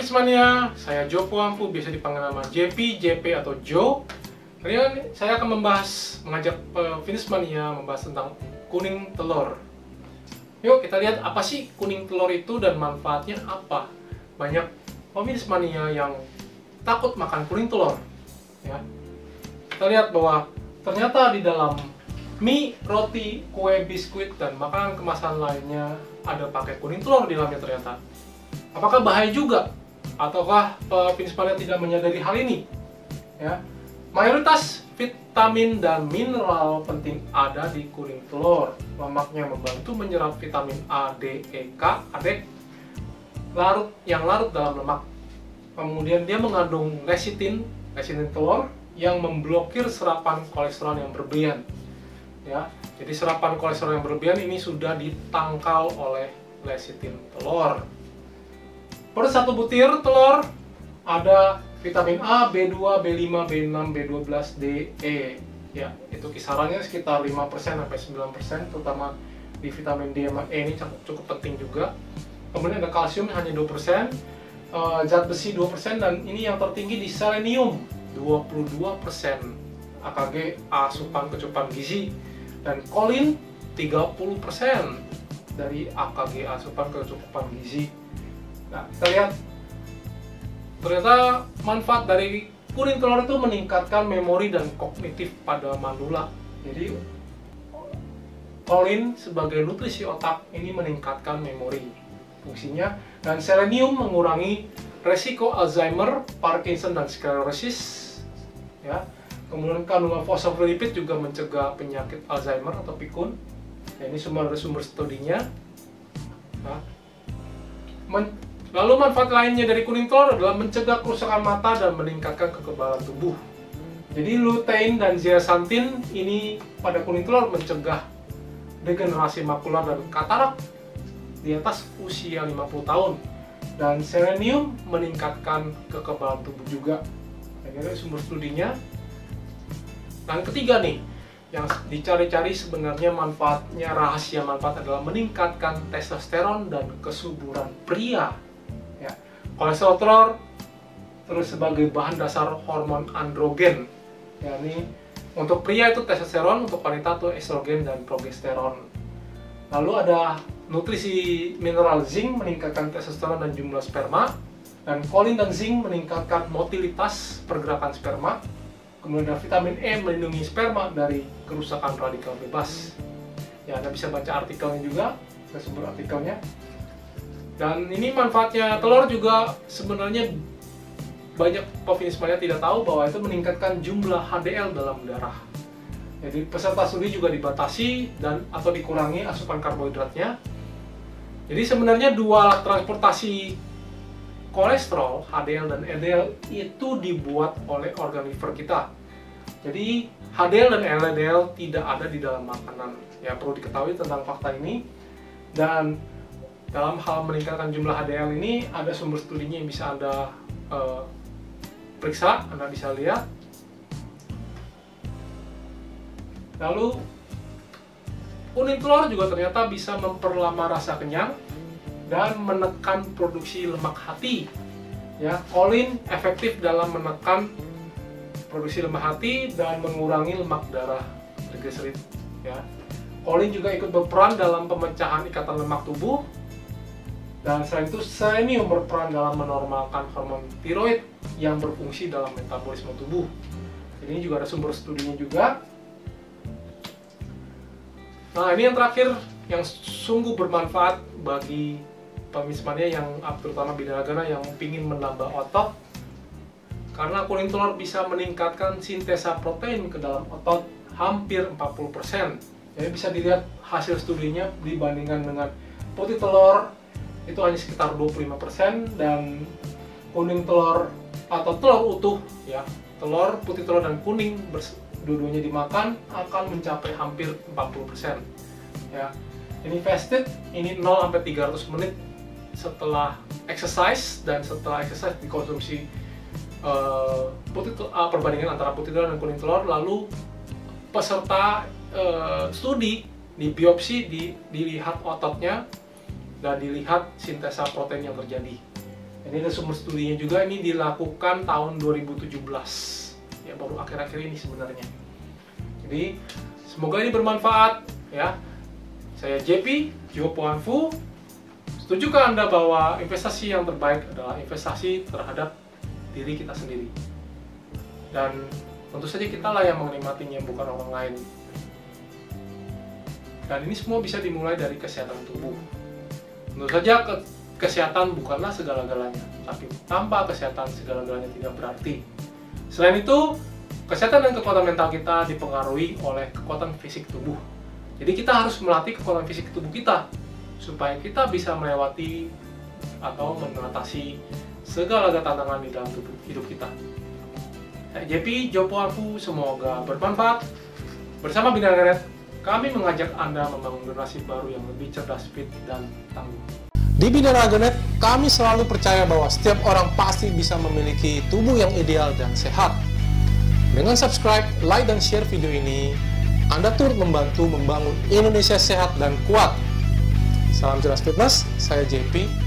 Fitness Mania, saya Joko Ampu, biasa dipanggil nama JP, JP atau Joe. Kali ini saya akan mengajak Fitness Mania membahas tentang kuning telur. Yuk kita lihat apa sih kuning telur itu dan manfaatnya apa. Banyak Fitness Mania yang takut makan kuning telur. Ya. Kita lihat bahwa ternyata di dalam mie, roti, kue, biskuit, dan makanan kemasan lainnya ada pakai kuning telur di dalamnya ternyata. Apakah bahaya juga? Ataukah Fitness Mania tidak menyadari hal ini? Ya, mayoritas vitamin dan mineral penting ada di kuning telur. Lemaknya membantu menyerap vitamin A, D, E, K, yang larut dalam lemak. Kemudian dia mengandung lecithin telur yang memblokir serapan kolesterol yang berlebihan. Ya, jadi serapan kolesterol yang berlebihan ini sudah ditangkal oleh lecithin telur. Per satu butir telur ada vitamin A, B2, B5, B6, B12, D, E. Ya, itu kisarannya sekitar 5% sampai 9%, terutama di vitamin D sama E ini cukup penting juga. Kemudian ada kalsium hanya 2%, zat besi 2%, dan ini yang tertinggi di selenium 22%, AKG asupan kecukupan gizi, dan kolin 30% dari AKG asupan kecukupan gizi. Nah, kita lihat ternyata manfaat dari kuning telur itu meningkatkan memori dan kognitif pada manula. Jadi kolin sebagai nutrisi otak ini meningkatkan memori fungsinya, dan selenium mengurangi resiko Alzheimer, Parkinson, dan sklerosis. Ya. Kemudian kandungan fosfolipid juga mencegah penyakit Alzheimer atau pikun. Nah, ini semua ada sumber studinya. Nah, lalu manfaat lainnya dari kuning telur adalah mencegah kerusakan mata dan meningkatkan kekebalan tubuh. Jadi lutein dan zeaxanthin ini pada kuning telur mencegah degenerasi makular dan katarak di atas usia 50 tahun. Dan selenium meningkatkan kekebalan tubuh juga. Ini sumber studinya. Dan ketiga nih, yang dicari-cari sebenarnya manfaatnya, rahasia manfaat adalah meningkatkan testosteron dan kesuburan pria. Ya, kolesterol telur terus sebagai bahan dasar hormon androgen. Ya, ini untuk pria itu testosteron, untuk wanita itu estrogen dan progesteron. Lalu ada nutrisi mineral zinc meningkatkan testosteron dan jumlah sperma, dan kolin dan zinc meningkatkan motilitas pergerakan sperma. Kemudian ada vitamin E melindungi sperma dari kerusakan radikal bebas. Ya, Anda bisa baca artikelnya juga, saya sebut artikelnya. Dan ini manfaatnya telur juga sebenarnya banyak Fitness Mania tidak tahu bahwa itu meningkatkan jumlah HDL dalam darah. Jadi peserta studi juga dibatasi dan atau dikurangi asupan karbohidratnya. Jadi sebenarnya dua alat transportasi kolesterol, HDL dan LDL, itu dibuat oleh organ liver kita. Jadi HDL dan LDL tidak ada di dalam makanan. Ya, perlu diketahui tentang fakta ini. Dan dalam hal meningkatkan jumlah HDL ini ada sumber studinya yang bisa Anda periksa, Anda bisa lihat. Lalu kuning telur juga ternyata bisa memperlama rasa kenyang dan menekan produksi lemak hati. Ya, kolin efektif dalam menekan produksi lemak hati dan mengurangi lemak darah trigliserid. Ya, kolin juga ikut berperan dalam pemecahan ikatan lemak tubuh. Dan selain itu, selenium berperan dalam menormalkan hormon tiroid yang berfungsi dalam metabolisme tubuh. Ini juga ada sumber studinya juga. Nah, ini yang terakhir yang sungguh bermanfaat bagi Fitness Mania yang terutama binaragana yang ingin menambah otot, karena kuning telur bisa meningkatkan sintesa protein ke dalam otot hampir 40%. Jadi bisa dilihat hasil studinya dibandingkan dengan putih telur itu hanya sekitar 25%, dan kuning telur atau telur utuh, ya, telur, putih telur dan kuning dua-duanya dimakan akan mencapai hampir 40%. Ya, ini fasted, ini 0 sampai 300 menit setelah exercise, dan setelah exercise dikonsumsi perbandingan antara putih telur dan kuning telur. Lalu peserta studi di biopsi, dilihat ototnya dan dilihat sintesa protein yang terjadi. Ini ada sumber studinya juga, ini dilakukan tahun 2017. Ya, baru akhir-akhir ini sebenarnya. Jadi, semoga ini bermanfaat ya. Saya JP, Jo Poan Fu. Setujukah Anda bahwa investasi yang terbaik adalah investasi terhadap diri kita sendiri? Dan tentu saja kita lah yang menikmatinya, bukan orang lain. Dan ini semua bisa dimulai dari kesehatan tubuh. Tentu saja kesehatan bukanlah segala-galanya, tapi tanpa kesehatan segala-galanya tidak berarti. Selain itu, kesehatan dan kekuatan mental kita dipengaruhi oleh kekuatan fisik tubuh. Jadi kita harus melatih kekuatan fisik tubuh kita supaya kita bisa melewati atau mengatasi segala tantangan di dalam hidup kita. Saya JP, Jo Poan Fu, semoga bermanfaat. Bersama Binara.net, kami mengajak Anda membangun generasi baru yang lebih cerdas, fit, dan tangguh. Di Binara.net, kami selalu percaya bahwa setiap orang pasti bisa memiliki tubuh yang ideal dan sehat. Dengan subscribe, like, dan share video ini, Anda turut membantu membangun Indonesia sehat dan kuat. Salam cerdas fitness, saya JP.